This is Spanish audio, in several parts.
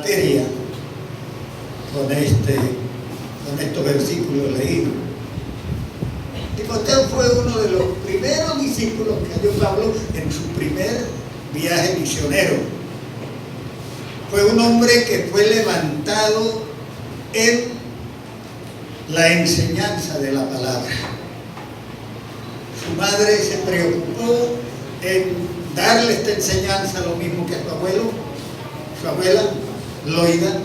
materia con estos versículos leídos. Timoteo fue uno de los primeros discípulos que halló Pablo en su primer viaje misionero. Fue un hombre que fue levantado en la enseñanza de la palabra. Su madre se preocupó en darle esta enseñanza, lo mismo que a su abuela, Loida,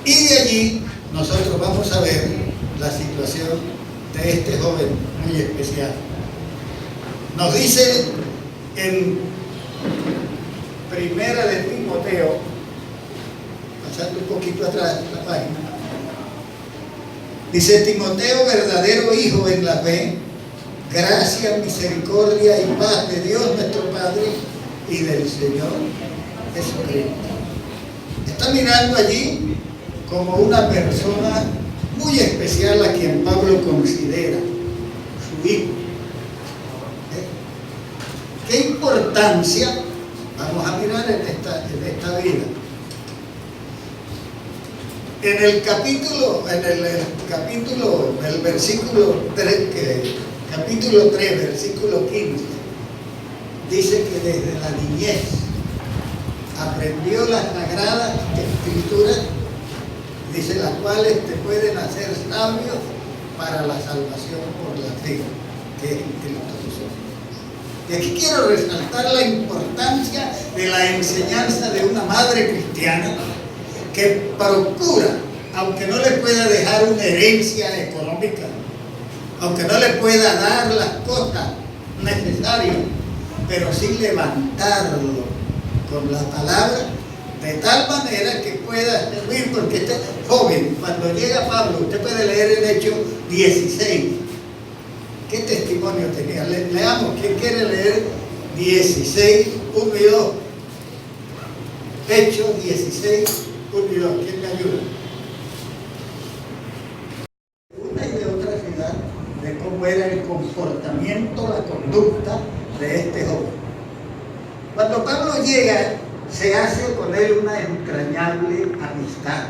y de allí nosotros vamos a ver la situación de este joven muy especial. Nos dice en Primera de Timoteo, pasando un poquito atrás la página, dice: Timoteo, verdadero hijo en la fe, gracia, misericordia y paz de Dios nuestro Padre y del Señor Jesucristo. Está mirando allí como una persona muy especial a quien Pablo considera su hijo. ¿Qué importancia vamos a mirar en esta vida? En el versículo 3, capítulo 3, versículo 15, dice que desde la niñez aprendió las sagradas escrituras, dice, las cuales te pueden hacer sabio para la salvación por la fe, que es en Cristo Jesús. Y aquí quiero resaltar la importancia de la enseñanza de una madre cristiana que procura, aunque no le pueda dejar una herencia económica, aunque no le pueda dar las cosas necesarias, pero sí levantarlo con la palabra, de tal manera que pueda servir, porque este joven, cuando llega Pablo, usted puede leer en Hechos 16. ¿Qué testimonio tenía? Leamos, ¿quién quiere leer 16, 1 y 2? Hechos 16, 1 y 2, ¿quién me ayuda? Una y de otra ciudad, de cómo era el comportamiento, la conducta de este joven. Cuando Pablo llega, se hace con él una entrañable amistad,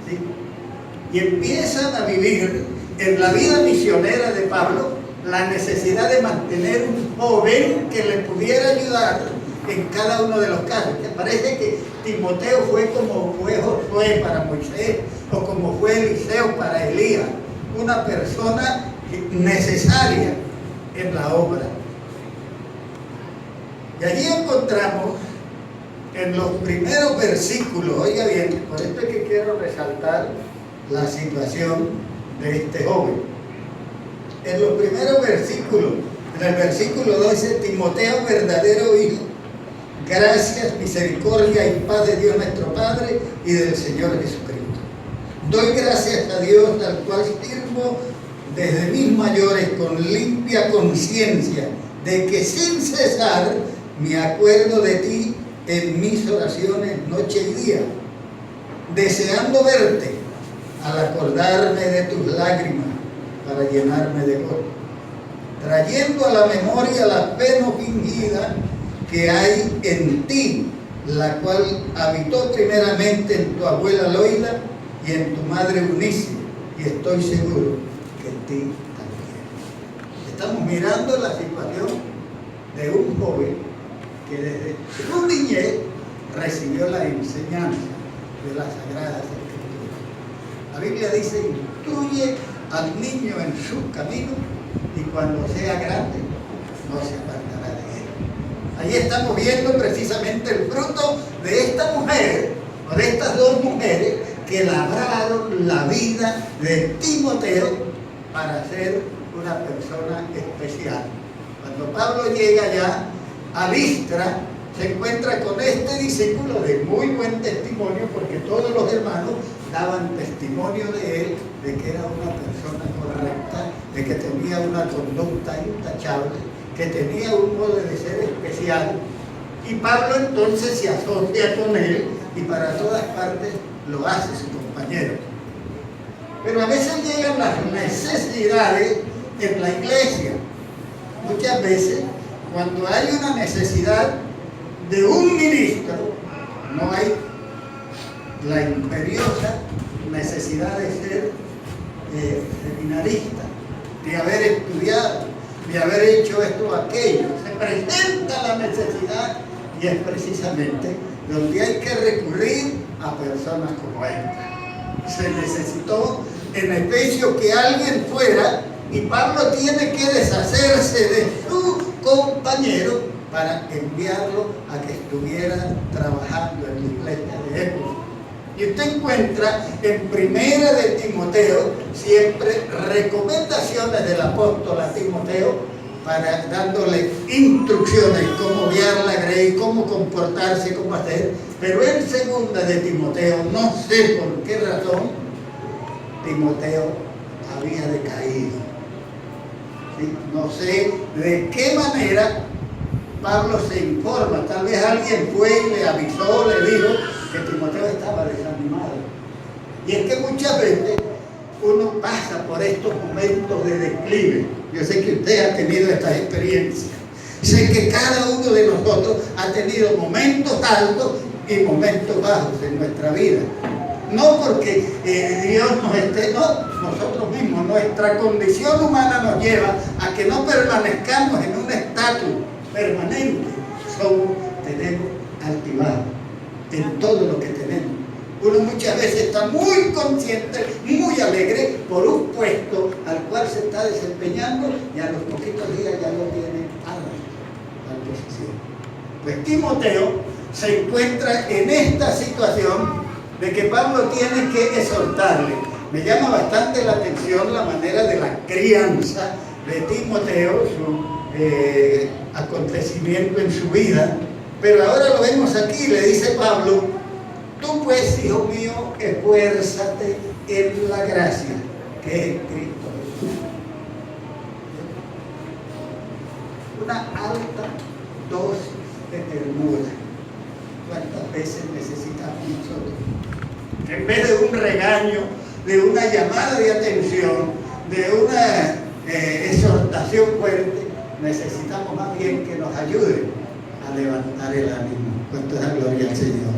¿sí? Y empiezan a vivir en la vida misionera de Pablo la necesidad de mantener un joven que le pudiera ayudar en cada uno de los casos. ¿Te parece que Timoteo fue como fue Josué para Moisés, o como fue Eliseo para Elías? Una persona necesaria en la obra. Y allí encontramos en los primeros versículos, oiga bien, por esto es que quiero resaltar la situación de este joven. En los primeros versículos, en el versículo 2 dice: Timoteo, verdadero hijo, gracias, misericordia y paz de Dios nuestro Padre y del Señor Jesucristo. Doy gracias a Dios, al cual sirvo desde mis mayores con limpia conciencia, de que sin cesar me acuerdo de ti en mis oraciones noche y día, deseando verte al acordarme de tus lágrimas para llenarme de gozo, trayendo a la memoria la fe no fingida que hay en ti, la cual habitó primeramente en tu abuela Loida y en tu madre Eunice, y estoy seguro que en ti también. Estamos mirando la situación de un joven que desde su niñez recibió la enseñanza de las Sagradas Escrituras. La Biblia dice: instruye al niño en su camino y cuando sea grande no se apartará de él. Ahí estamos viendo precisamente el fruto de esta mujer, o de estas dos mujeres, que labraron la vida de Timoteo para ser una persona especial. Cuando Pablo llega ya a Listra, se encuentra con este discípulo de muy buen testimonio, porque todos los hermanos daban testimonio de él, de que era una persona correcta, de que tenía una conducta intachable, que tenía un modo de ser especial. Y Pablo entonces se asocia con él y para todas partes lo hace su compañero. Pero a veces llegan las necesidades en la iglesia. Muchas veces, cuando hay una necesidad de un ministro, no hay la imperiosa necesidad de ser seminarista, de haber estudiado, de haber hecho esto o aquello. Se presenta la necesidad y es precisamente donde hay que recurrir a personas como esta. Se necesitó en Efesios que alguien fuera, y Pablo tiene que deshacerse de su compañero para enviarlo a que estuviera trabajando en la iglesia de Éfeso. Y usted encuentra en Primera de Timoteo siempre recomendaciones del apóstol a Timoteo para dándole instrucciones cómo guiar la grey, cómo comportarse, cómo hacer. Pero en Segunda de Timoteo, no sé por qué razón, Timoteo había decaído. ¿Sí? No sé de qué manera Pablo se informa. Tal vez alguien fue y le avisó, le dijo que Timoteo estaba desanimado. Y es que muchas veces uno pasa por estos momentos de declive. Yo sé que usted ha tenido estas experiencias. Sé que cada uno de nosotros ha tenido momentos altos y momentos bajos en nuestra vida. No porque Dios nos esté, no, nosotros mismos, nuestra condición humana nos lleva a que no permanezcamos en un estatus permanente. Tenemos altibajos en todo lo que tenemos. Uno muchas veces está muy consciente, muy alegre por un puesto al cual se está desempeñando y a los poquitos días ya lo tiene a la posición. Pues Timoteo se encuentra en esta situación de que Pablo tiene que exhortarle. Me llama bastante la atención la manera de la crianza de Timoteo, su acontecimiento en su vida. Pero ahora lo vemos aquí, le dice Pablo: tú pues, hijo mío, esfuérzate en la gracia que es en Cristo Jesús. Una alta dosis de ternura. ¿Cuántas veces necesitamos nosotros? Que en vez de un regaño, de una llamada de atención, de una exhortación fuerte, necesitamos más bien que nos ayude a levantar el ánimo. ¿Cuánto da gloria al Señor?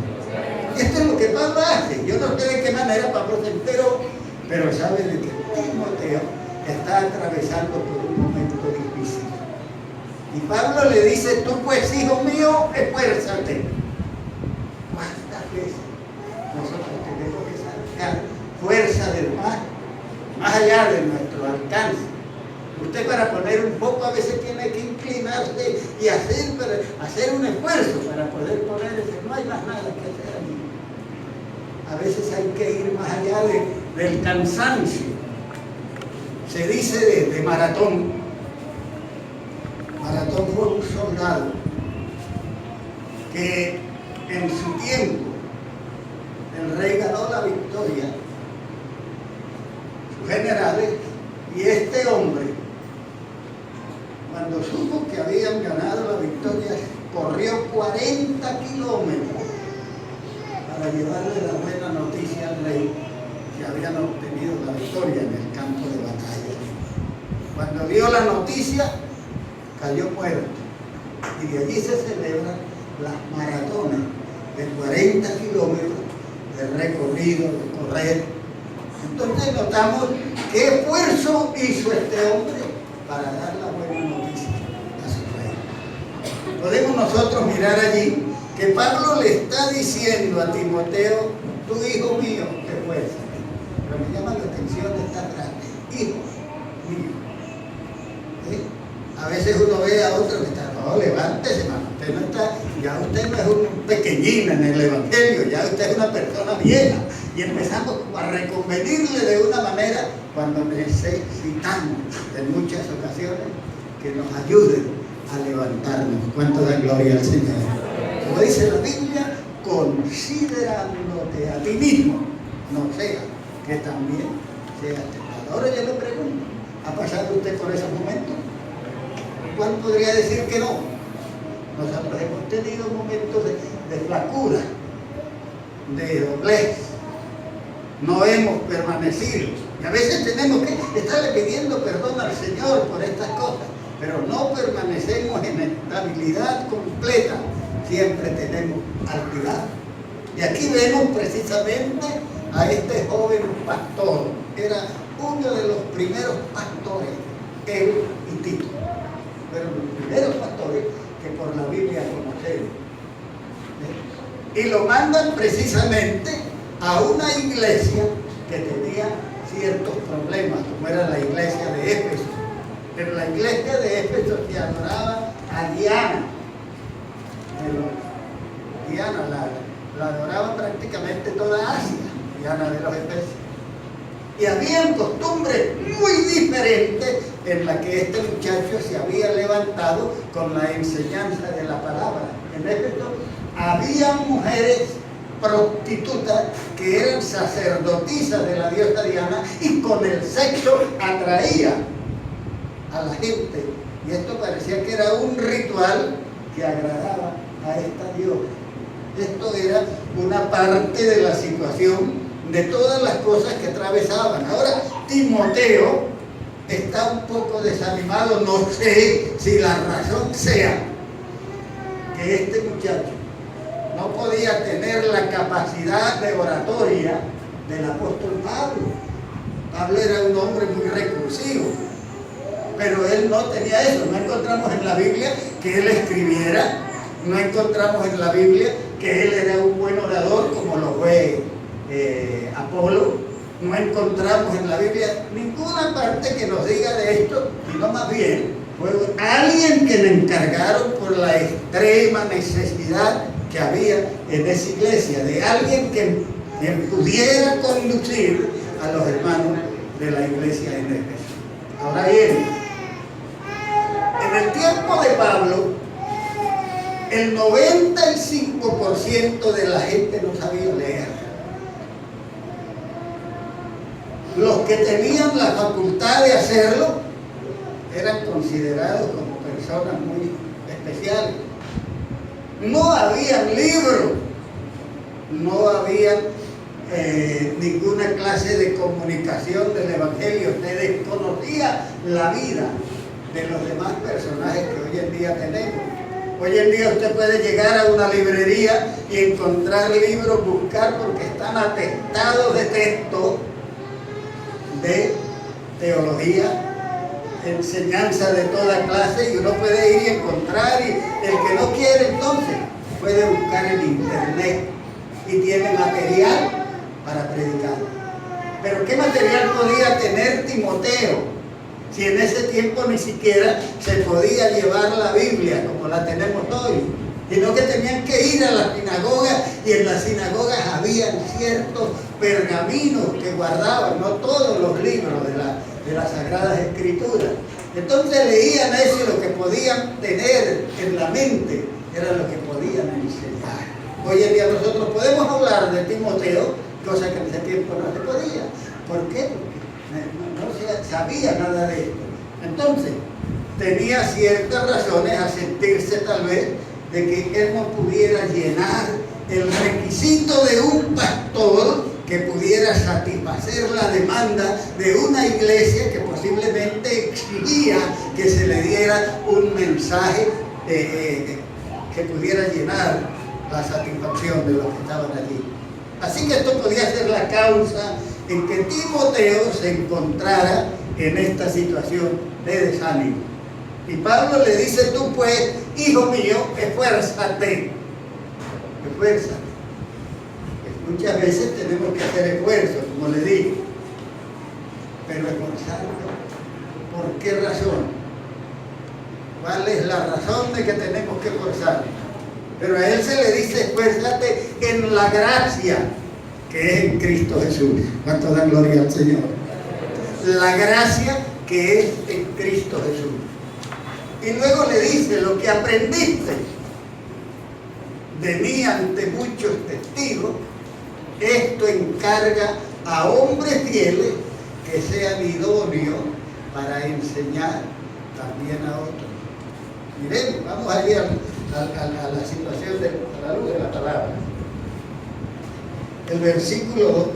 Y esto es lo que Pablo hace. Yo no sé de qué manera Pablo se enteró, pero sabe de que Timoteo está atravesando por un momento difícil. Y Pablo le dice: tú pues, hijo mío, esfuérzate. ¿Cuántas veces nosotros tenemos que sacar fuerza del mar, más allá de nuestro alcance? Usted, para poner un poco, a veces tiene que inclinarse y hacer un esfuerzo para poder ponerse. No hay más nada que hacer allí. A veces hay que ir más allá del cansancio. Se dice de Maratón. Maratón fue un soldado que en su tiempo el rey ganó la victoria, sus generales, y este hombre, cuando supo que habían ganado la victoria, corrió 40 kilómetros para llevarle la buena noticia al rey que habían obtenido la victoria en el campo de batalla. Cuando dio la noticia, cayó muerto. Y de allí se celebran las maratones de 40 kilómetros de recorrido, de correr. Entonces notamos qué esfuerzo hizo este hombre para dar la buena noticia a su rey. Podemos nosotros mirar allí que Pablo le está diciendo a Timoteo: tu hijo mío, esfuérzate. Pero me llama la atención esta frase: hijo mío. ¿Sí? A veces uno ve a otro que está: no, levántese, hermano, usted no está, ya usted no es un pequeñín en el evangelio, ya usted es una persona vieja. Y empezamos a reconvenirle de una manera cuando necesitamos en muchas ocasiones que nos ayuden a levantarnos. ¿Cuánto da gloria al Señor? Como dice la Biblia, considerándote a ti mismo, no sea que también seas tentado. Ahora yo le pregunto: ¿ha pasado usted por esos momentos? ¿Cuál podría decir que no? Nosotros hemos tenido momentos de flacura, de doblez. No hemos permanecido. Y a veces tenemos que estarle pidiendo perdón al Señor por estas cosas, pero no permanecemos en estabilidad completa. Siempre tenemos altibajos. Y aquí vemos precisamente a este joven pastor. Era uno de los primeros pastores, él y Tito. Pero los primeros pastores que por la Biblia conocemos. Y lo mandan precisamente a una iglesia que tenía ciertos problemas, como era la iglesia de Éfeso. En la iglesia de Éfeso se adoraba a Diana. Diana la adoraba prácticamente toda Asia, Diana de los Efesios. Y habían costumbres muy diferentes en la que este muchacho se había levantado con la enseñanza de la palabra. En Éfeso había mujeres prostitutas que eran sacerdotisas de la diosa Diana y con el sexo atraían a la gente. Y esto parecía que era un ritual que agradaba a esta diosa. Esto era una parte de la situación de todas las cosas que atravesaban. Ahora Timoteo está un poco desanimado, no sé si la razón sea que este muchacho no podía tener la capacidad de oratoria del apóstol Pablo. Pablo era un hombre muy recursivo, pero él no tenía eso. No encontramos en la Biblia que él escribiera, no encontramos en la Biblia que él era un buen orador como lo fue Apolo. No encontramos en la Biblia ninguna parte que nos diga de esto, sino más bien fue alguien que le encargaron por la extrema necesidad que había en esa iglesia, de alguien que pudiera conducir a los hermanos de la iglesia en Éfeso. Ahora bien, en el tiempo de Pablo, el 95% de la gente no sabía leer. Los que tenían la facultad de hacerlo eran considerados como personas muy especiales. No había libros, no había ninguna clase de comunicación del Evangelio. Se desconocía la vida de los demás personajes que hoy en día tenemos. Hoy en día usted puede llegar a una librería y encontrar libros, buscar, porque están atestados de texto de teología, enseñanza de toda clase, y uno puede ir y encontrar, y el que no quiere entonces puede buscar en internet y tiene material para predicar. Pero ¿qué material podía tener Timoteo si en ese tiempo ni siquiera se podía llevar la Biblia como la tenemos hoy? Sino que tenían que ir a la sinagoga, y en las sinagogas habían ciertos pergaminos que guardaban, no todos los libros de las Sagradas Escrituras. Entonces leían eso, y lo que podían tener en la mente era lo que podían enseñar. Hoy en día nosotros podemos hablar de Timoteo, cosa que en ese tiempo no se podía. ¿Por qué? Porque no se sabía nada de esto. Entonces, tenía ciertas razones a sentirse tal vez de que él no pudiera llenar el requisito de un pastor que pudiera satisfacer la demanda de una iglesia que posiblemente exigía que se le diera un mensaje que pudiera llenar la satisfacción de los que estaban allí. Así que esto podía ser la causa en que Timoteo se encontrara en esta situación de desánimo. Y Pablo le dice: tú pues, hijo mío, esfuérzate. Esfuérzate. Muchas veces tenemos que hacer esfuerzos, como le digo. Pero esforzarnos, ¿por qué razón? ¿Cuál es la razón de que tenemos que esforzarnos? Pero a él se le dice: esfuérzate en la gracia que es en Cristo Jesús. ¿Cuánto dan gloria al Señor? La gracia que es en Cristo Jesús. Y luego le dice: lo que aprendiste de mí ante muchos testigos, esto encarga a hombres fieles que sean idóneos para enseñar también a otros. Miren, vamos a ir a la situación a la luz de la palabra. El versículo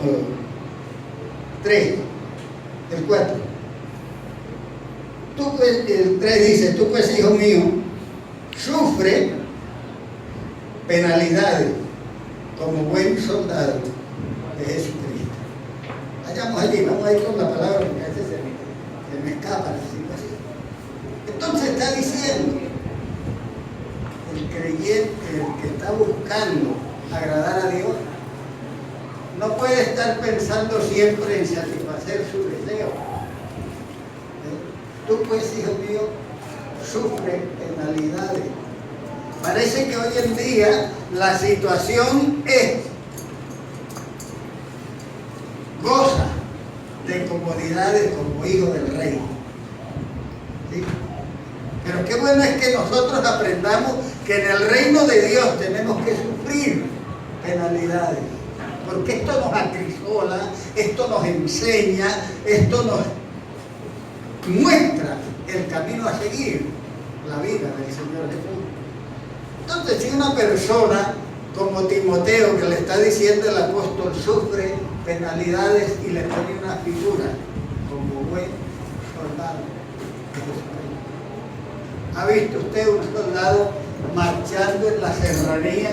3, el 4. Tú pues, el 3 dice: tú pues, hijo mío, sufre penalidades como buen soldado de Jesucristo. Vayamos allí, vamos a ir con la palabra, porque a veces se me escapa la situación. Entonces está diciendo, el creyente, el que está buscando agradar a Dios, no puede estar pensando siempre en satisfacer su deseo. Tú pues, hijo mío, sufre penalidades. Parece que hoy en día la situación es: goza de comodidades como hijo del rey. ¿Sí? Pero qué bueno es que nosotros aprendamos que en el reino de Dios tenemos que sufrir penalidades. Porque esto nos acrisola, esto nos enseña, esto nos muestra el camino a seguir, la vida del Señor Jesús. Entonces, si una persona como Timoteo, que le está diciendo el apóstol, sufre penalidades y le pone una figura como buen soldado de Jesucristo. ¿Ha visto usted un soldado marchando en la serranía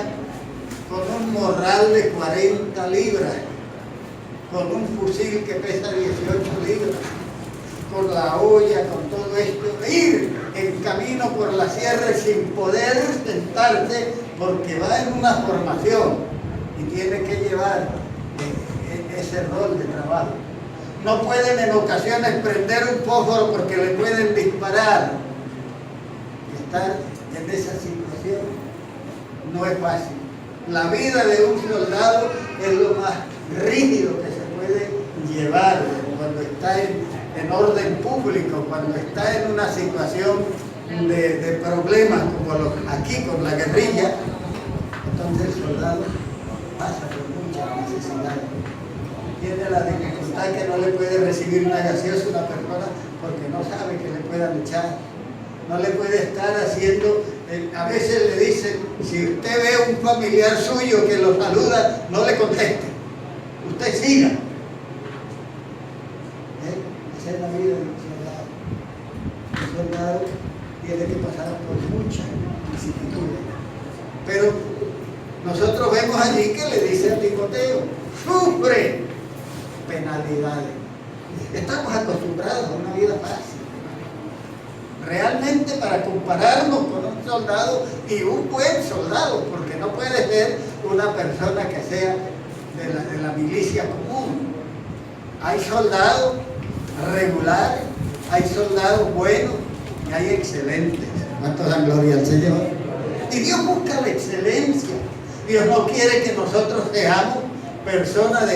con un morral de 40 libras, con un fusil que pesa 18 libras, con la olla, con todo esto, ir en camino por la sierra sin poder sentarse porque va en una formación y tiene que llevar ese rol de trabajo? No pueden en ocasiones prender un fósforo porque le pueden disparar. Estar en esa situación no es fácil. La vida de un soldado es lo más rígido que se puede llevar cuando está en orden público, cuando está en una situación de problemas como aquí con la guerrilla. Entonces el soldado pasa por muchas necesidades. Tiene la dificultad que no le puede recibir una gaseosa a una persona porque no sabe que le puedan echar. No le puede estar haciendo, a veces le dicen, si usted ve a un familiar suyo que lo saluda, no le conteste, usted siga. Esa es la vida de un soldado. Un soldado tiene que pasar por muchas vicisitudes. Pero nosotros vemos allí que le dice a Timoteo, sufre penalidades. Estamos acostumbrados a una vida fácil. Realmente, para compararnos con un soldado y un buen soldado, porque no puede ser una persona que sea de la milicia común. Hay soldados regulares, hay soldados buenos y hay excelentes. ¿Cuántos dan gloria al Señor? Y Dios busca la excelencia. Dios no quiere que nosotros seamos personas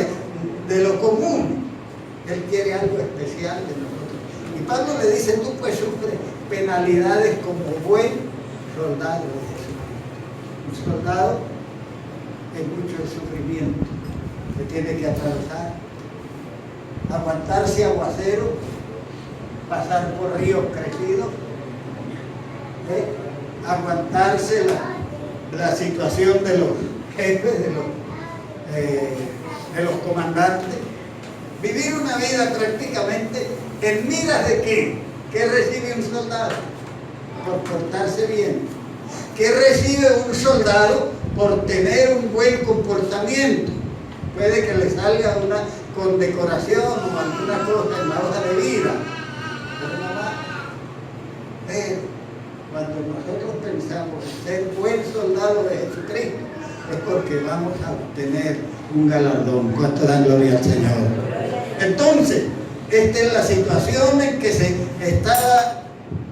de lo común. Él quiere algo especial de nosotros. Y Pablo le dice, tú pues sufres penalidades como buen soldado de Jesús. Un soldado es mucho sufrimiento que tiene que atravesar, aguantarse aguacero, pasar por ríos crecidos, aguantarse la situación de los jefes, de los comandantes, vivir una vida prácticamente en miras de qué. ¿Qué recibe un soldado? Por portarse bien. ¿Qué recibe un soldado por tener un buen comportamiento? Puede que le salga una condecoración o alguna cosa en la hoja de vida, pero no más. Pero cuando nosotros pensamos en ser buen soldado de Jesucristo, es porque vamos a obtener un galardón. ¿Cuánto dan gloria al Señor? Entonces, esta es la situación en que se estaba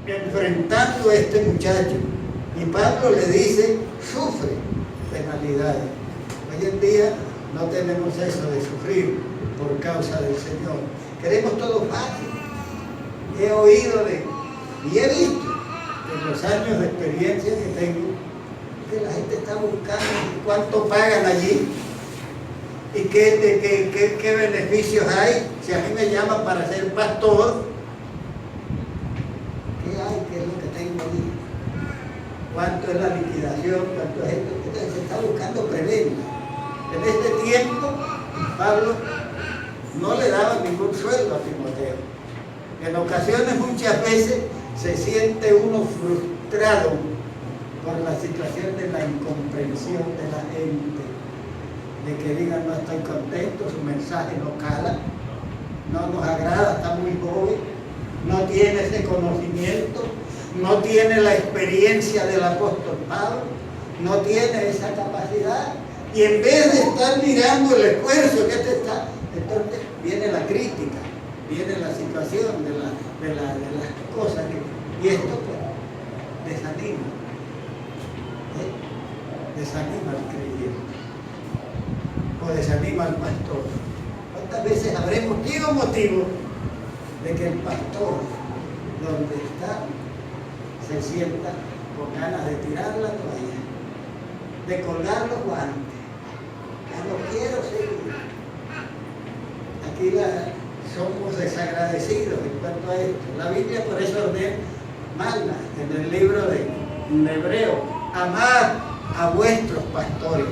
enfrentando este muchacho. Y Pablo le dice, sufre penalidades. Hoy en día no tenemos eso de sufrir por causa del Señor. Queremos todo fácil. He oído y he visto en los años de experiencia que tengo que la gente está buscando cuánto pagan allí y qué beneficios hay. Si a mí me llaman para ser pastor, ¿qué hay? ¿Qué es lo que tengo allí? ¿Cuánto es la liquidación? ¿Cuánto es esto? Entonces se está buscando prebenda. En este tiempo, Pablo no le daba ningún sueldo a Timoteo. En ocasiones, muchas veces, se siente uno frustrado por la situación de la incomprensión de la gente. de que digan no estoy contento, su mensaje no cala, no nos agrada, está muy joven, no tiene ese conocimiento, no tiene la experiencia del apóstol Pablo, no tiene esa capacidad, y en vez de estar mirando el esfuerzo que está, entonces viene la crítica, viene la situación de las cosas y esto pues desanima, desanima al creyente o desanima al pastor. ¿Cuántas veces habremos tenido motivo de que el pastor donde está se sienta con ganas de tirar la toalla, de colgar los guantes? Ya no quiero seguir. Aquí somos desagradecidos en cuanto a esto. La Biblia por eso manda en el libro de Hebreo: amad a vuestros pastores.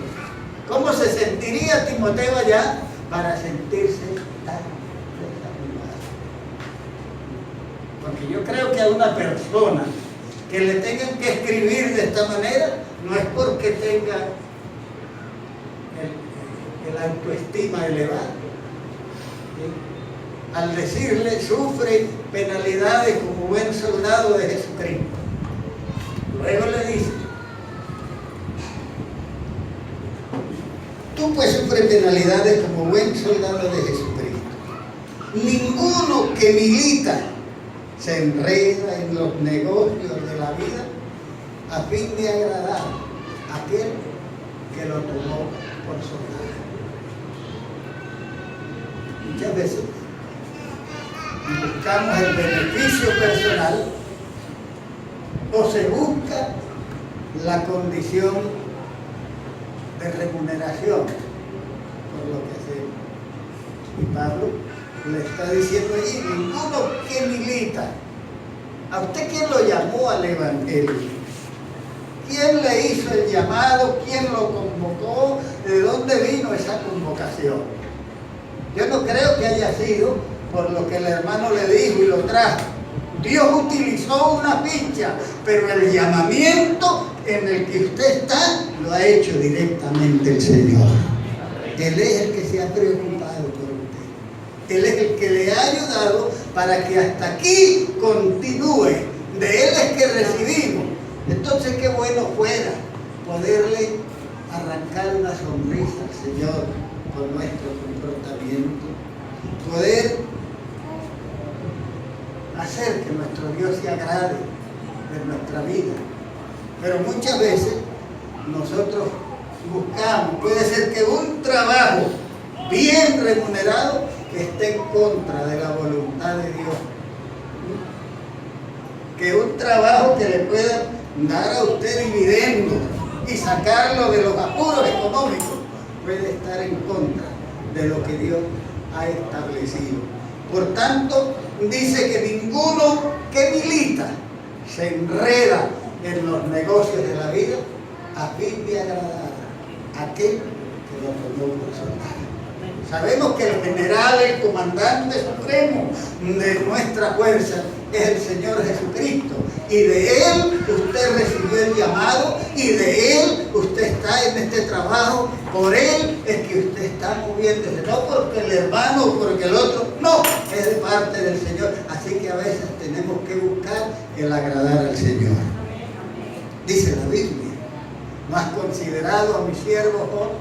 ¿Cómo se sentiría Timoteo allá para sentirse tan desanimado? Porque yo creo que a una persona que le tengan que escribir de esta manera no es porque tenga el autoestima elevado. ¿Sí? Al decirle sufre penalidades como buen soldado de Jesucristo. Luego le dice: tú pues sufres penalidades como buen soldado de Jesucristo. Ninguno que milita se enreda en los negocios de la vida a fin de agradar a aquel que lo tomó por soldado. Muchas veces buscamos el beneficio personal o se busca la condición de remuneración por lo que hacemos. Y Pablo le está diciendo allí: ninguno que milita. ¿A usted quién lo llamó al Evangelio? ¿Quién le hizo el llamado? ¿Quién lo convocó? ¿De dónde vino esa convocación? Yo no creo que haya sido por lo que el hermano le dijo y lo trajo. Dios utilizó una ficha, pero el llamamiento en el que usted está lo ha hecho directamente el Señor. Él es el que se ha preocupado por usted. Él es el que le ha ayudado para que hasta aquí continúe. De Él es que recibimos. Entonces qué bueno fuera poderle arrancar una sonrisa al Señor con nuestro comportamiento, poder hacer que nuestro Dios se agrade de nuestra vida. Pero muchas veces nosotros buscamos, puede ser que un trabajo bien remunerado esté en contra de la voluntad de Dios, que un trabajo que le pueda dar a usted dividendo y sacarlo de los apuros económicos puede estar en contra de lo que Dios ha establecido. Por tanto, dice que ninguno que milita se enreda en los negocios de la vida a fin de agradar a aquel que lo tomó por soldado. Sabemos que el general, el comandante supremo de nuestra fuerza es el Señor Jesucristo, y de Él usted recibió el llamado, y de Él usted está en este trabajo. Por Él es que usted está moviéndose, no porque el hermano o porque el otro, no, es de parte del Señor. Así que a veces tenemos que buscar el agradar al Señor. Dice la Biblia: ¿no has considerado a mi siervo Job,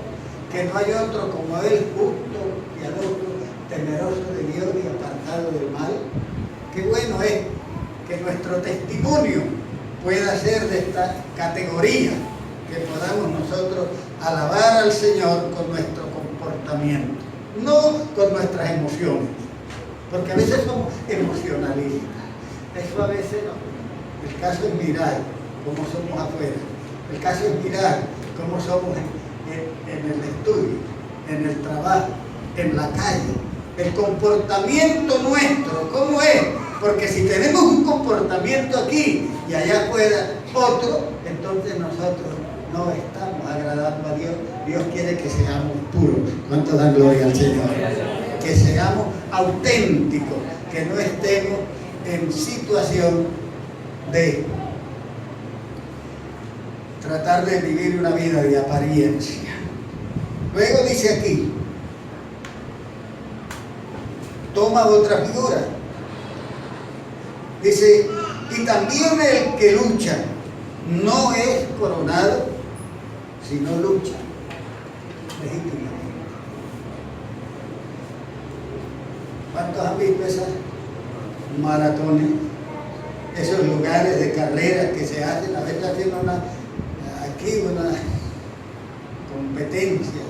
que no hay otro como él, justo y piadoso, temeroso de Dios y apartado del mal? Qué bueno es que nuestro testimonio pueda ser de esta categoría, que podamos nosotros alabar al Señor con nuestro comportamiento, no con nuestras emociones, porque a veces somos emocionalistas. Eso a veces no. El caso es mirar cómo somos afuera. El caso es mirar cómo somos en el estudio, en el trabajo, en la calle. El comportamiento nuestro, ¿cómo es? Porque si tenemos un comportamiento aquí y allá afuera otro, entonces nosotros no estamos agradando a Dios. Dios quiere que seamos puros. ¿Cuánto dan gloria al Señor? Que seamos auténticos, que no estemos en situación de tratar de vivir una vida de apariencia. Luego dice aquí, toma otra figura. Dice, y también el que lucha no es coronado, sino lucha legítimamente. ¿Cuántos han visto esas maratones? Esos lugares de carreras que se hacen, a veces haciendo una competencia,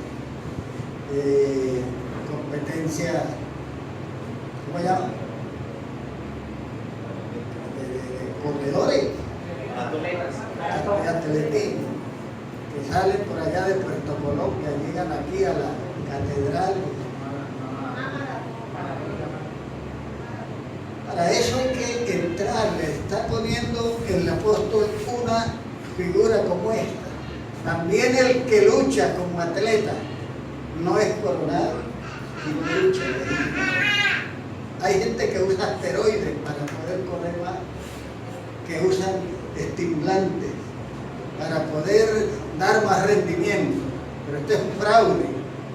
¿cómo se llama? De corredores, de atletismo, que salen por allá de Puerto Colombia, llegan aquí a la catedral. Para eso hay que entrar, le está poniendo el apóstol una figura como esta. También el que lucha como atleta no es coronado, sino lucha. Hay gente que usa esteroides para poder correr más, que usan estimulantes para poder dar más rendimiento. Pero esto es un fraude.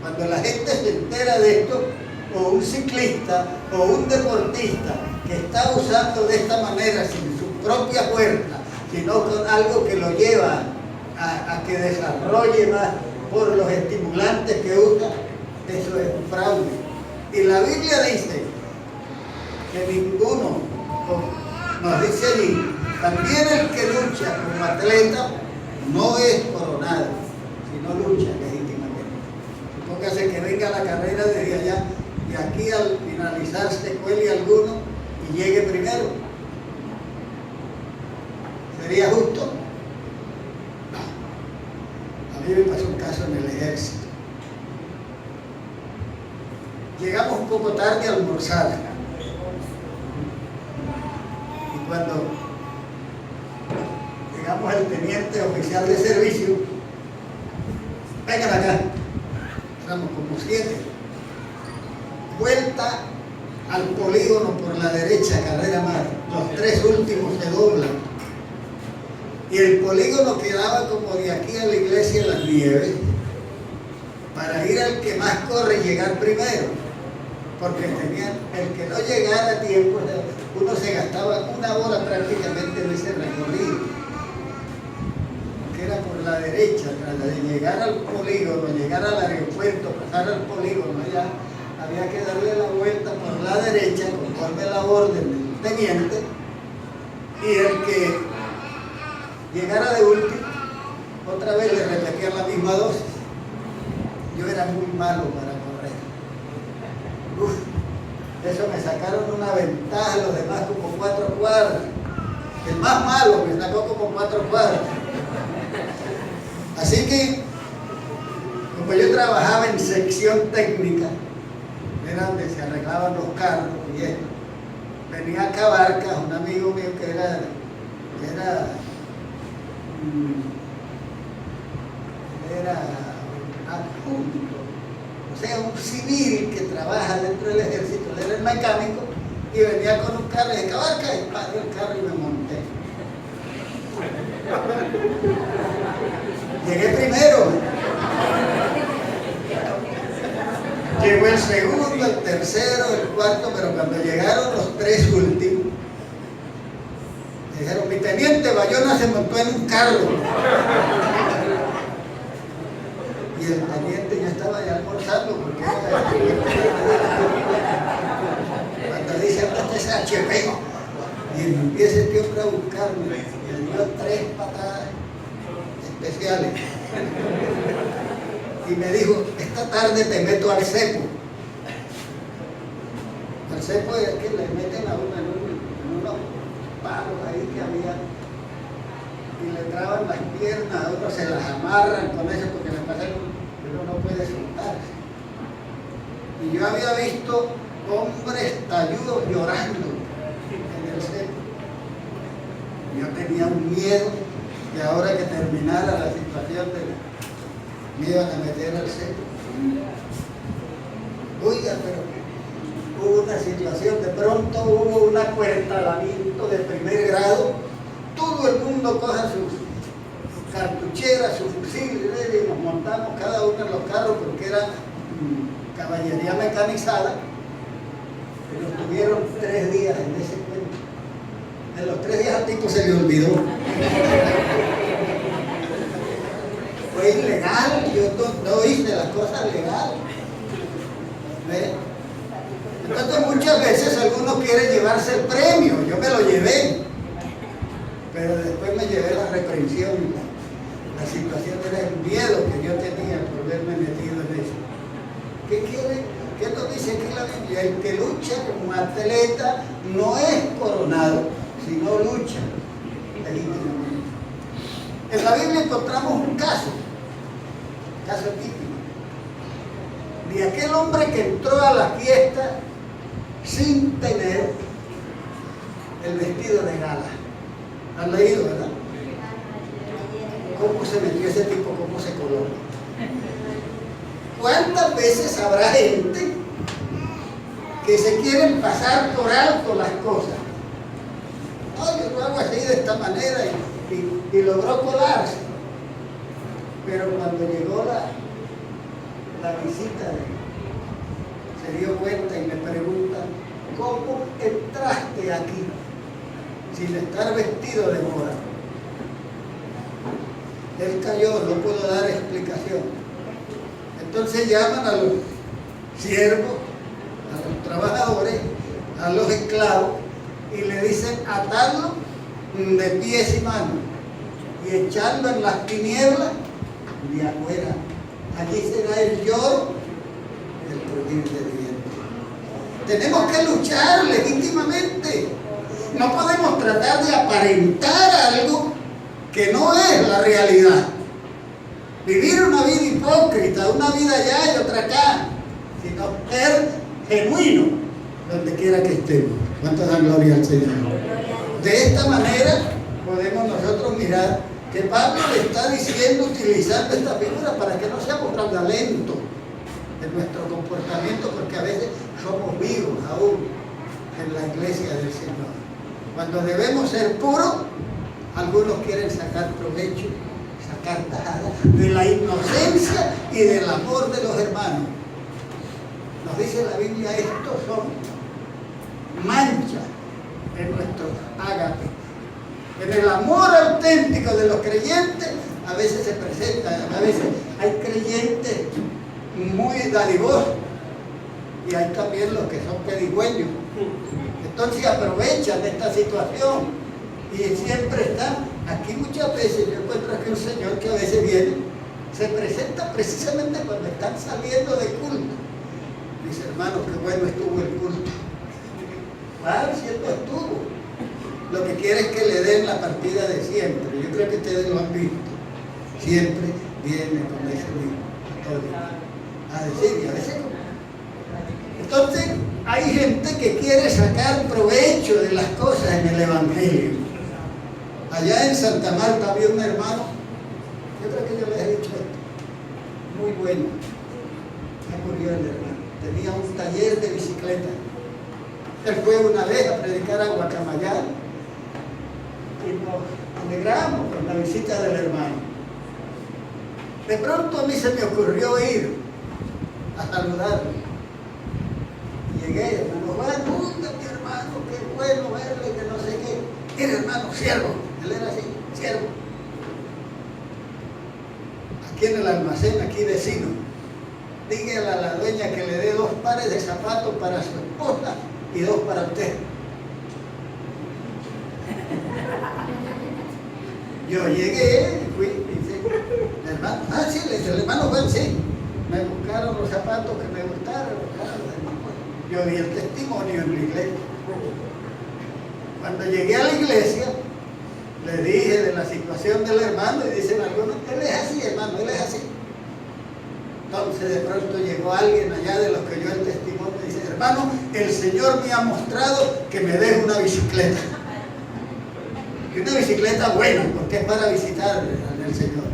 Cuando la gente se entera de esto, o un ciclista o un deportista que está usando de esta manera sin su propia fuerza, sino con algo que lo lleva a que desarrolle más por los estimulantes que usa, eso es un fraude. Y la Biblia dice que ninguno, nos dice allí, también el que lucha como atleta no es coronado, sino lucha legítimamente. Supóngase que venga la carrera desde allá y aquí al finalizar se cuele alguno y llegue primero. ¿Sería justo? No. A mí me pasó un caso en el ejército. Llegamos un poco tarde a almorzar. Y cuando llegamos al teniente oficial de servicio, vengan acá, éramos como 7. Vuelta al polígono por la derecha, carrera mar. Los 3 últimos se doblan. Y el polígono quedaba como de aquí a la iglesia de las Nieves, para ir al que más corre y llegar primero. Porque el que no llegara a tiempo, uno se gastaba 1 hora prácticamente en ese recorrido. Que era por la derecha, tras de llegar al polígono, llegar al aeropuerto, pasar al polígono allá. Había que darle la vuelta por la derecha conforme la orden del teniente, y el que llegara de último, otra vez le repetían la misma dosis. Yo era muy malo para correr. Eso me sacaron una ventaja, los demás como 4 cuadras. El más malo me sacó como 4 cuadras. Así que, como yo trabajaba en sección técnica, era donde se arreglaban los carros y esto, venía a Cabarcas un amigo mío que era adjunto, o sea, un civil que trabaja dentro del ejército, él era el mecánico, y venía con un carro de Cabarcas y paré el carro y me monté. Llegué primero. Llegó el segundo, el tercero, el cuarto, pero cuando llegaron los 3 últimos, dijeron, mi teniente Bayona se montó en un carro. Y el teniente ya estaba ya almorzando, porque cuando dice, ¿dónde es HP? Y empieza este hombre a buscarme, y le dio 3 patadas especiales. Y me dijo, esta tarde te meto al cepo. El cepo es que le meten a uno en unos palos ahí que había, y le traban las piernas, a otros se las amarran con eso porque le pasa que uno no puede soltarse. Y yo había visto hombres talludos llorando en el cepo. Yo tenía un miedo que ahora que terminara la situación me iban a meter al cepo. Oiga, pero hubo una situación, de pronto hubo un acuartelamiento de primer grado, todo el mundo coja cartuchera, su fusil, y nos montamos cada uno en los carros porque era caballería mecanizada. Y nos tuvieron 3 días en ese cuento. En los 3 días al tipo se le olvidó. Fue ilegal, yo no hice las cosas legales. ¿Ves? Entonces muchas veces algunos quieren llevarse el premio, yo me lo llevé, pero después me llevé la reprensión, la situación era el miedo que yo tenía por verme metido en eso. ¿Qué quiere? ¿Qué nos dice aquí la Biblia? El que lucha como atleta no es coronado, sino lucha legítimamente. En la Biblia encontramos un caso típico, de aquel hombre que entró a la fiesta sin tener el vestido de gala. ¿Han leído, verdad? ¿Cómo se metió ese tipo? ¿Cómo se coló? ¿Cuántas veces habrá gente que se quieren pasar por alto las cosas? No, yo lo hago así de esta manera y logró colarse. Pero cuando llegó la visita, se dio cuenta y me pregunta, ¿cómo entraste aquí sin estar vestido de moda? Él cayó, no pudo dar explicación. Entonces llaman a los siervos, a los trabajadores, a los esclavos y le dicen atarlo de pies y manos y echarlo en las tinieblas de afuera. Allí será el lloro y el crujir de dientes. Tenemos que luchar legítimamente. No podemos tratar de aparentar algo que no es la realidad. Vivir una vida hipócrita, una vida allá y otra acá, sino ser genuino donde quiera que estemos. ¿Cuánto dan gloria al Señor? De esta manera podemos nosotros mirar que Pablo le está diciendo, utilizando esta figura para que no seamos fraudulentos en nuestro comportamiento, porque a veces somos vivos aún en la iglesia del Señor. Cuando debemos ser puros, algunos quieren sacar provecho, sacar tajada de la inocencia y del amor de los hermanos. Nos dice la Biblia, estos son manchas en nuestro ágape. En el amor auténtico de los creyentes, a veces se presenta, a veces hay creyentes muy dadivosos y hay también los que son pedigüeños. Entonces aprovechan esta situación y siempre están. Aquí muchas veces yo encuentro aquí un señor que a veces viene, se presenta precisamente cuando están saliendo de culto. Dice, hermano, qué bueno estuvo el culto. Claro, cierto estuvo. Lo que quiere es que le den la partida de siempre. Yo creo que ustedes lo han visto. Siempre viene con ese mismo a decir, y a veces no. Entonces, hay gente que quiere sacar provecho de las cosas en el Evangelio. Allá en Santa Marta había un hermano, yo creo que yo les he dicho esto, muy bueno. Ya murió el hermano. Tenía un taller de bicicleta. Él fue una vez a predicar a Guacamayal y nos alegramos con la visita del hermano. De pronto a mí se me ocurrió ir a saludarlo. Llegué, hermano Juan, mi hermano, qué bueno verle, que no sé qué. Era hermano, siervo. Él era así, siervo. Aquí en el almacén, aquí vecino. Dígale a la dueña que le dé 2 pares de zapatos para su esposa y 2 para usted. Yo llegué y fui y dice, hermano, sí, le dije, el hermano Juan, sí. Me buscaron los zapatos que me gustaron, yo di el testimonio en la iglesia. Cuando llegué a la iglesia, le dije de la situación del hermano y dicen algunos, él es así, hermano, él es así. Entonces de pronto llegó alguien allá de los que oyó el testimonio y dice, hermano, el Señor me ha mostrado que me deje una bicicleta. Y una bicicleta buena, porque es para visitar al Señor.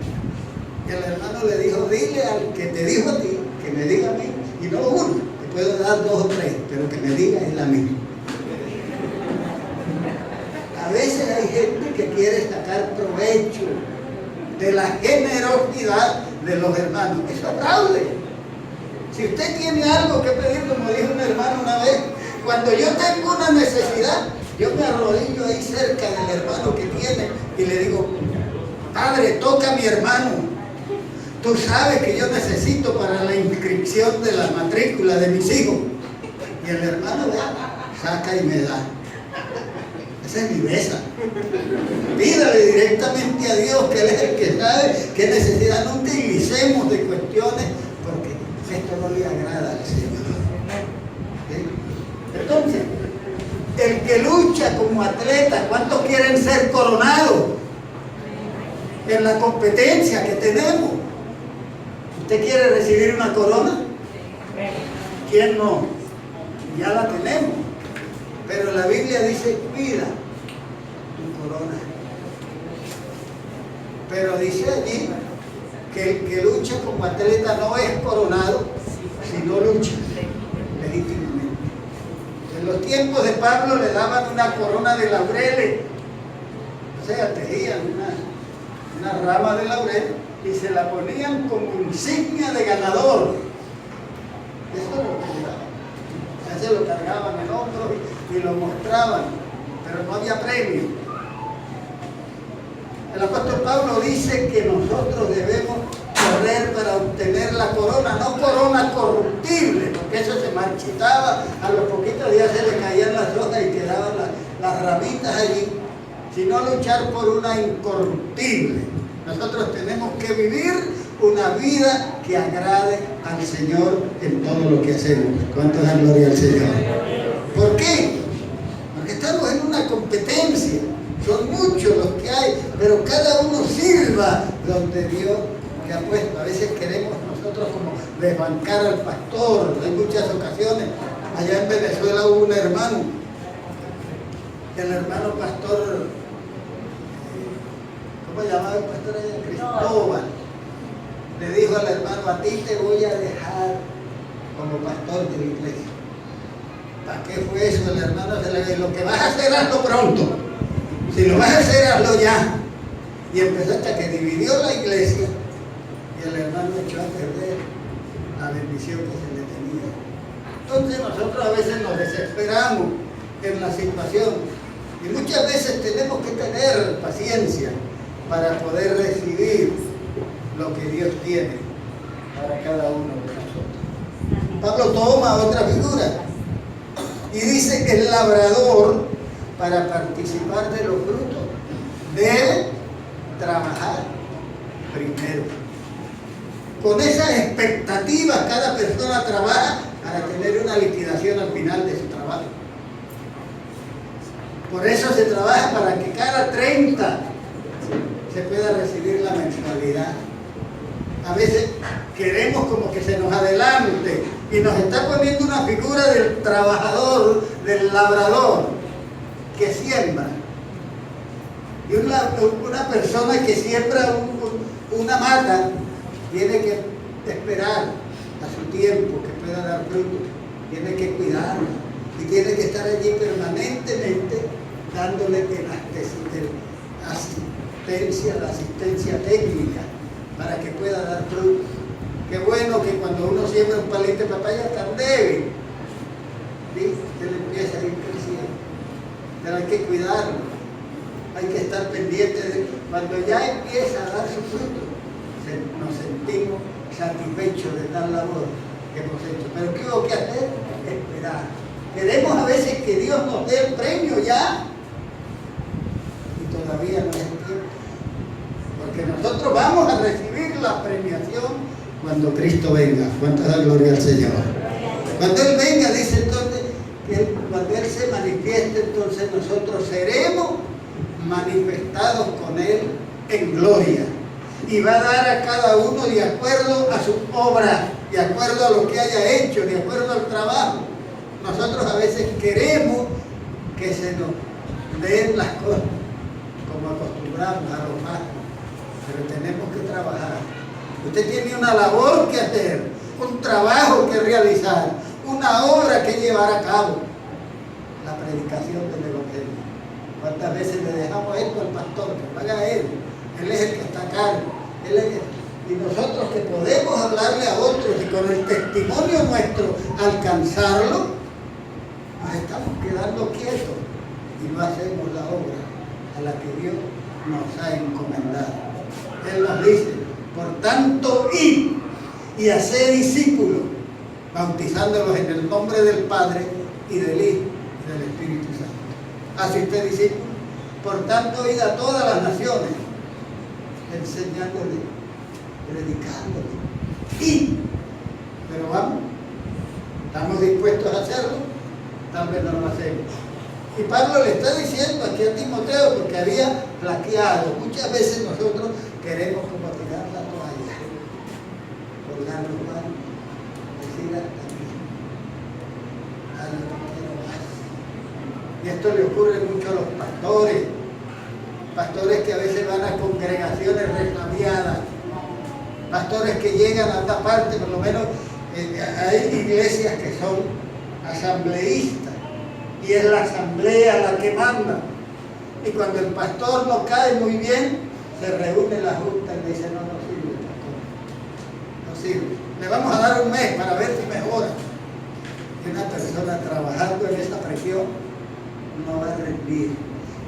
Y el hermano le dijo, dile al que te dijo a ti, que me diga a mí, y no uno, te puedo dar 2 o 3, pero que me diga es la misma. A veces hay gente que quiere sacar provecho de la generosidad de los hermanos. Eso es fraude. Si usted tiene algo que pedir, como dijo un hermano una vez, cuando yo tengo una necesidad, yo me arrodillo ahí cerca del hermano que tiene y le digo: Padre, toca a mi hermano. Tú sabes que yo necesito para la inscripción de la matrícula de mis hijos. Y el hermano saca y me da. Esa es mi besa. Pídale directamente a Dios, que Él es el que sabe qué necesidad. No utilicemos de cuestiones, porque esto no le agrada al Señor. ¿Sí? Entonces, el que lucha como atleta, ¿cuántos quieren ser coronados en la competencia que tenemos? ¿Usted quiere recibir una corona? ¿Quién no? Ya la tenemos. Pero la Biblia dice: cuida tu corona. Pero dice allí que el que lucha como atleta no es coronado, sino lucha legítimamente. En los tiempos de Pablo le daban una corona de laureles, o sea, tejían una rama de laurel y se la ponían como insignia de ganador. Eso es lo que le daban. Ya se lo cargaban en hombros y lo mostraban, pero no había premio. El apóstol Pablo dice que nosotros debemos correr para obtener la corona, no corona corruptible, porque eso se marchitaba, a los poquitos días se le caían las hojas y quedaban las ramitas allí, sino luchar por una incorruptible. Nosotros tenemos que vivir una vida que agrade al Señor en todo lo que hacemos. ¿Cuánto da gloria al Señor? ¿Por qué? Porque estamos en una competencia. Son muchos los que hay, pero cada uno sirva donde Dios le ha puesto. A veces queremos nosotros como desbancar al pastor. Hay muchas ocasiones. Allá en Venezuela hubo un hermano, el hermano pastor, ¿cómo llamaba el pastor allá? Cristóbal. Le dijo al hermano: a ti te voy a dejar como pastor de la iglesia. ¿Para qué fue eso? El hermano se le dijo: lo que vas a hacer, hazlo pronto. Si lo vas a hacer, hazlo ya. Y empezó hasta que dividió la iglesia y el hermano echó a perder la bendición que se le tenía. Entonces nosotros a veces nos desesperamos en la situación y muchas veces tenemos que tener paciencia para poder recibir lo que Dios tiene para cada uno de nosotros. Pablo toma otra figura y dice que el labrador, para participar de los frutos, debe trabajar primero. Con esas expectativas cada persona trabaja para tener una liquidación al final de su trabajo. Por eso se trabaja para que cada 30 se pueda recibir la mensualidad. A veces queremos como que se nos adelante y nos está poniendo una figura del trabajador, del labrador que siembra. Y una persona que siembra una mata tiene que esperar a su tiempo que pueda dar fruto, tiene que cuidarla y tiene que estar allí permanentemente dándole la asistencia técnica para que pueda dar fruto. Qué bueno que cuando uno siembra un palito de papaya tan débil, ¿sí?, se le empieza a ir creciendo. Pero hay que cuidarlo, hay que estar pendiente de cuando ya empieza a dar su fruto, nos sentimos satisfechos de tal labor que hemos hecho. Pero ¿qué hubo que hacer? Esperar. Queremos a veces que Dios nos dé el premio ya y todavía no es el tiempo, porque nosotros vamos a recibir la premiación cuando Cristo venga. ¿Cuánta da gloria al Señor? Cuando Él venga, dice entonces que cuando Él se manifieste, entonces nosotros seremos manifestados con Él en gloria. Y va a dar a cada uno de acuerdo a su obra, de acuerdo a lo que haya hecho, de acuerdo al trabajo. Nosotros a veces queremos que se nos den las cosas como acostumbramos a los pastores, pero tenemos que trabajar. Usted tiene una labor que hacer, un trabajo que realizar, una obra que llevar a cabo. La predicación del Evangelio. ¿Cuántas veces le dejamos esto al pastor? Que lo haga él. Él es el que está a cargo. Y nosotros que podemos hablarle a otros y con el testimonio nuestro alcanzarlo, nos estamos quedando quietos y no hacemos la obra a la que Dios nos ha encomendado. Él nos dice, por tanto, id y haced discípulos, bautizándolos en el nombre del Padre y del Hijo y del Espíritu Santo. Hace usted discípulos. Por tanto, id a todas las naciones, enseñándoles, predicándoles. Y, pero vamos, ¿estamos dispuestos a hacerlo? Tal vez no lo hacemos. Y Pablo le está diciendo aquí a Timoteo, porque había flaqueado. Muchas veces nosotros queremos como tirar la toalla, colgar los manos, decir hasta aquí, ay, no quiero más. Y esto le ocurre mucho a los pastores que a veces van a congregaciones reclameadas, pastores que llegan a otra parte, por lo menos hay iglesias que son asambleístas, y es la asamblea la que manda. Y cuando el pastor no cae muy bien, se reúne la junta y le dice, no sirve, pastor, no sirve. Le vamos a dar un mes para ver si mejora. Y una persona trabajando en esa presión no va a rendir.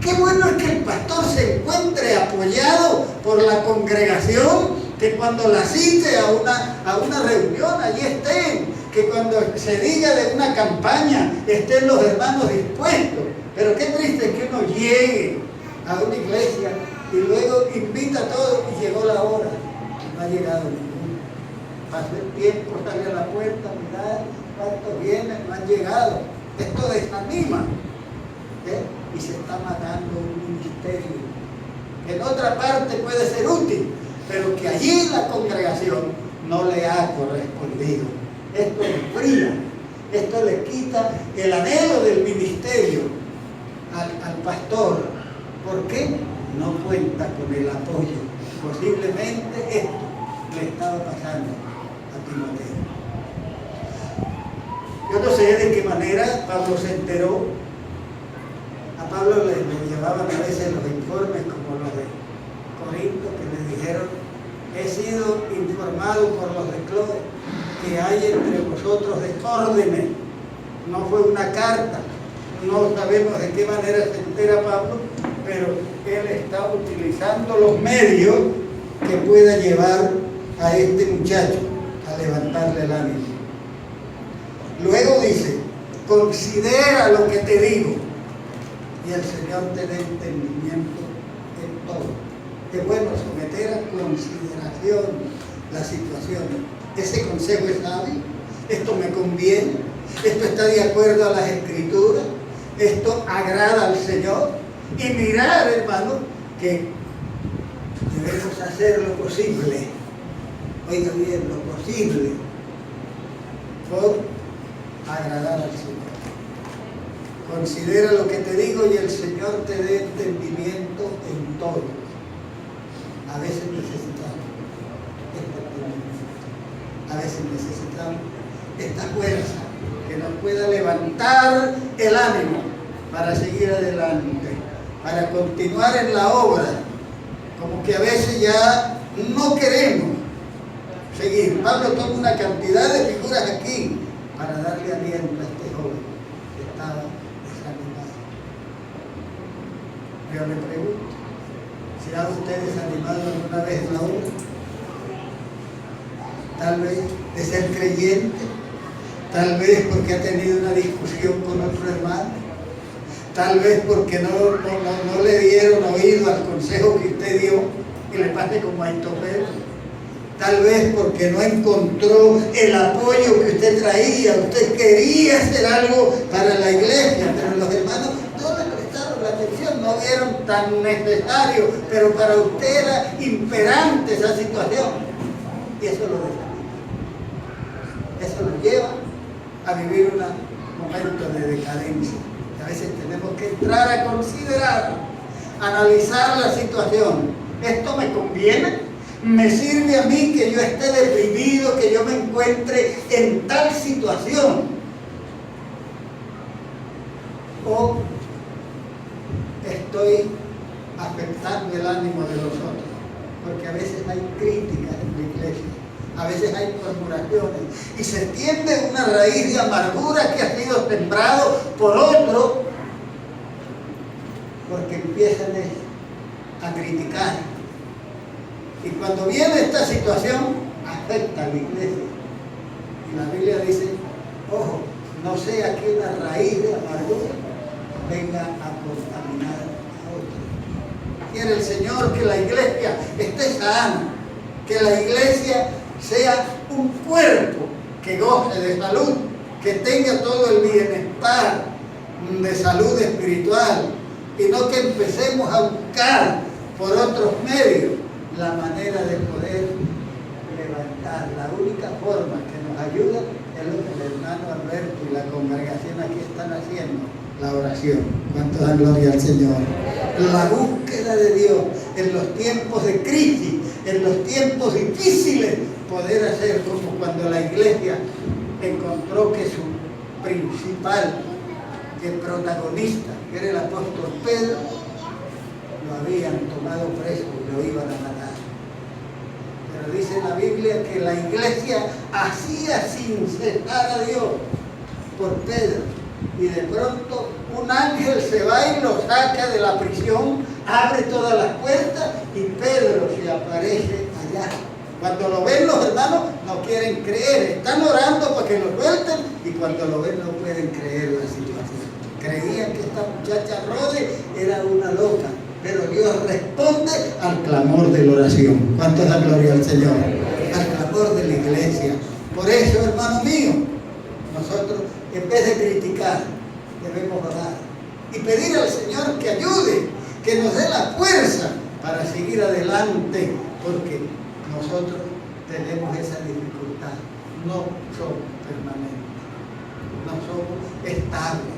Qué bueno es que el pastor se encuentre apoyado por la congregación, que cuando la cite a una reunión, allí estén, que cuando se diga de una campaña estén los hermanos dispuestos. Pero qué triste que uno llegue a una iglesia y luego invita a todos y llegó la hora y no ha llegado ninguno. Pasó el tiempo, sale a la puerta, mirad cuántos vienen, no han llegado. Esto desanima, y se está matando un ministerio que en otra parte puede ser útil, pero que allí la congregación no le ha correspondido. Esto enfría, esto le quita el anhelo del ministerio al pastor. ¿Por qué? No cuenta con el apoyo. Posiblemente esto le estaba pasando a Timoteo. Yo no sé de qué manera Pablo se enteró. A Pablo le llevaban a veces los informes como los de Corinto, que le dijeron, he sido informado por los de Cloé que hay entre vosotros desórdenes. No fue una carta, no sabemos de qué manera se entera Pablo, pero él está utilizando los medios que pueda llevar a este muchacho a levantarle el ánimo. Luego dice, considera lo que te digo y el Señor te dé entendimiento en todo. Es bueno someter a consideración la situación. Ese consejo es hábil, esto me conviene, esto está de acuerdo a las Escrituras, esto agrada al Señor. Y mirar, hermano, que debemos hacer lo posible, oiga bien, lo posible, por agradar al Señor. Considera lo que te digo y el Señor te dé entendimiento en todo. A veces necesitamos este entendimiento, a veces necesitamos esta fuerza que nos pueda levantar el ánimo para seguir adelante, para continuar en la obra, como que a veces ya no queremos seguir. Pablo toma una cantidad de figuras aquí para darle aliento a este joven que estaba desanimado. Yo le pregunto, ¿se ha usted desanimado alguna vez en la obra? Tal vez de ser creyente, tal vez porque ha tenido una discusión con otro hermano, tal vez porque no le dieron oído al consejo que usted dio y le pase como a Aitofel, tal vez porque no encontró el apoyo que usted traía, usted quería hacer algo para la iglesia, pero los hermanos no le prestaron la atención, no vieron tan necesario, pero para usted era imperante esa situación, y eso lo desanima. Eso nos lleva a vivir un momento de decadencia. A veces tenemos que entrar a considerar, analizar la situación. ¿Esto me conviene? ¿Me sirve a mí que yo esté deprimido, que yo me encuentre en tal situación? ¿O estoy afectando el ánimo de los otros? porque a veces hay críticas en la iglesia, a veces hay murmuraciones, y se tiende una raíz de amargura que ha sido sembrado por otro, porque empiezan a criticar. Y cuando viene esta situación, afecta a la iglesia. Y la Biblia dice, ojo, no sea que una raíz de amargura venga a contaminar a otro. Quiere el Señor que la iglesia esté sana, que la iglesia sea un cuerpo que goce de salud, que tenga todo el bienestar de salud espiritual, y no que empecemos a buscar por otros medios la manera de poder levantar. La única forma que nos ayuda es lo que el hermano Alberto y la congregación aquí están haciendo, la oración. ¿Cuánto dan gloria al Señor? La búsqueda de Dios en los tiempos de crisis, en los tiempos difíciles, poder hacer como cuando la iglesia encontró que su principal protagonista, que era el apóstol Pedro, lo habían tomado preso y lo iban a matar. Pero dice la Biblia que la iglesia hacía sin cesar a Dios por Pedro, y de pronto un ángel se va y lo saca de la prisión, abre todas las puertas y Pedro se aparece allá. Cuando lo ven los hermanos no quieren creer, están orando para que lo suelten, y cuando lo ven no pueden creer la situación. Creían que esta muchacha Rode era una loca, pero Dios responde al clamor de la oración. ¿Cuánto es la gloria al Señor? Al clamor de la iglesia. Por eso, hermano mío, nosotros en vez de criticar debemos orar y pedir al Señor que ayude, que nos dé la fuerza para seguir adelante, porque nosotros tenemos esa dificultad, no somos permanentes, no somos estables,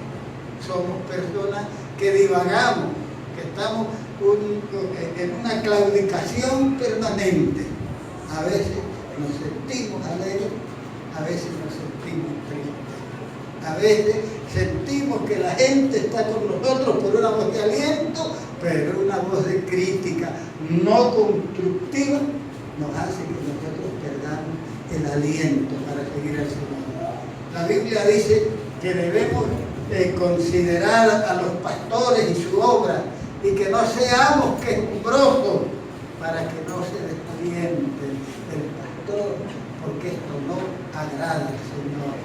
somos personas que divagamos, que estamos en una claudicación permanente. A veces nos sentimos alegres, a veces nos sentimos tristes, a veces sentimos que la gente está con nosotros por una voz de aliento, pero una voz de crítica no constructiva nos hace que nosotros perdamos el aliento para seguir al Señor. La Biblia dice que debemos considerar a los pastores y su obra, y que no seamos quejumbrosos, para que no se desaliente el pastor, porque esto no agrada al Señor.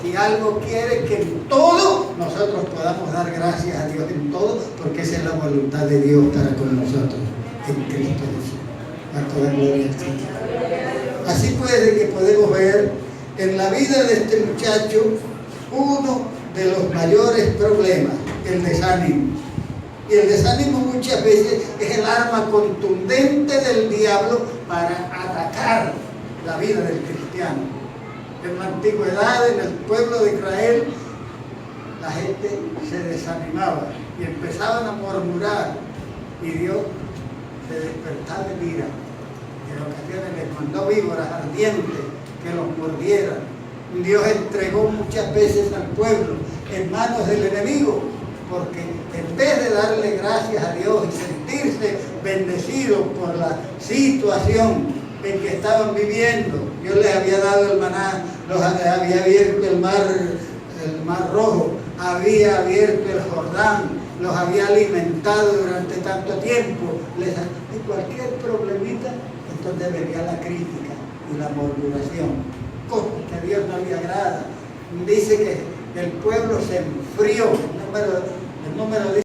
Si algo quiere que en todo nosotros podamos dar gracias a Dios en todo, porque esa es la voluntad de Dios para con nosotros en Cristo Jesús. A toda gloria al Señor. Así pues, de que podemos ver en la vida de este muchacho uno de los mayores problemas, el desánimo. Y el desánimo muchas veces es el arma contundente del diablo para atacar la vida del cristiano. En la antigüedad, en el pueblo de Israel, la gente se desanimaba y empezaban a murmurar, y Dios se despertaba en ira. En ocasiones les mandó víboras ardientes que los mordieran. Dios entregó muchas veces al pueblo en manos del enemigo, porque en vez de darle gracias a Dios y sentirse bendecidos por la situación en que estaban viviendo, Dios les había dado el maná, los había abierto el mar Rojo, había abierto el Jordán, los había alimentado durante tanto tiempo, y cualquier problemita, entonces venía la crítica y la murmuración, cosas que a Dios no le agrada. Dice que el pueblo se enfrió, el número dice,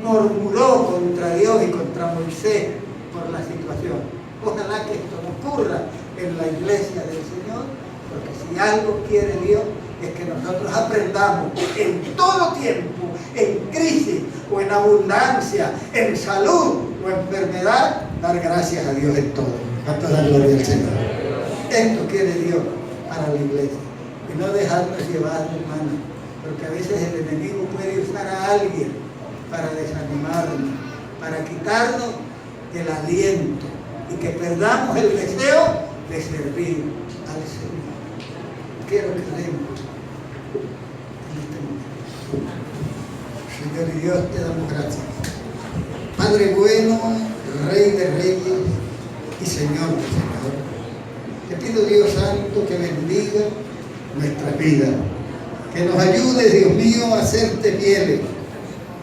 murmuró contra Dios y contra Moisés por la situación. Ojalá que esto no ocurra en la iglesia del Señor, porque si algo quiere Dios es que nosotros aprendamos en todo tiempo, en crisis o en abundancia, en salud o enfermedad, dar gracias a Dios en todo. Tanto la gloria al Señor. Esto quiere Dios para la iglesia. Y no dejarnos llevar, hermano, porque a veces el enemigo puede usar a alguien para desanimarnos, para quitarnos el aliento y que perdamos el deseo de servir al Señor. Quiero que oremos en este momento. Señor y Dios, te damos gracias. Padre bueno, Rey de Reyes, y Señor de Señor. Te pido, Dios Santo, que bendiga nuestra vida, que nos ayude, Dios mío, a hacerte fieles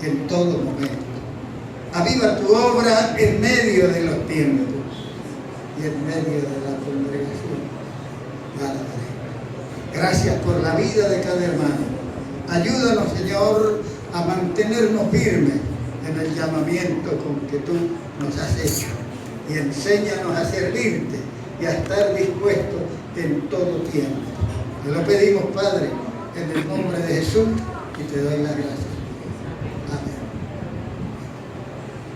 en todo momento. Aviva tu obra en medio de los tiempos y en medio de la congregación. Padre, gracias por la vida de cada hermano. Ayúdanos, Señor, a mantenernos firmes en el llamamiento con que tú nos has hecho, y enséñanos a servirte y a estar dispuestos en todo tiempo. Te lo pedimos, Padre, en el nombre de Jesús, y te doy las gracias.